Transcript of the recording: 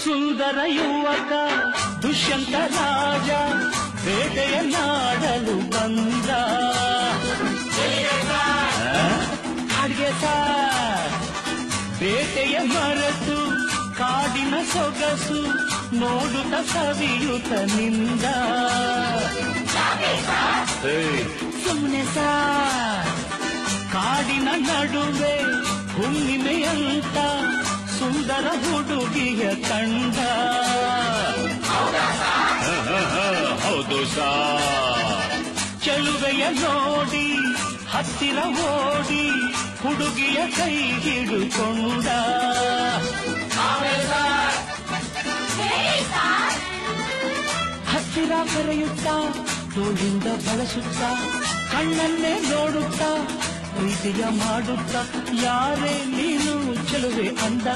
ಸುಂದರ ಯುವಕ ದುಷ್ಯಂತ ರಾಜ ಬೇಟೆಯನ್ನಾಡಲು ಬಂದ. ಅಡ್ಗೆ ಸಾರ್ ಬೇಟೆಯ ಮರೆತು ಕಾಡಿನ ಸೊಗಸು ನೋಡುತ್ತ ಸವಿಯುತ್ತ ನಿಂದ. ಸುಮ್ಮನೆ ಸಾರ್ ಕಾಡಿನ ನಡುವೆ ಹುಣ್ಣಿಮೆಯಂತ ಸುಂದರ ಹುಡುಗಿಯ ಕಂಡ. ಹೌದು ಸಾರ್ ಚೆಲುವೆಯ ನೋಡಿ ಹತ್ತಿರ ಓಡಿ ಹುಡುಗಿಯ ಕೈ ಹಿಡುಕೊಂಡ. ಹತ್ತಿರ ಕರೆಯುತ್ತ ತೋಳಿಂದ ಬಳಸುತ್ತ ಕಣ್ಣನ್ನೇ ನೋಡುತ್ತಾ ಪ್ರೀತಿಯ ಮಾಡುತ್ತ ಯಾರೇ ನೀನು ಚೆಲುವೆ ಅಂದ.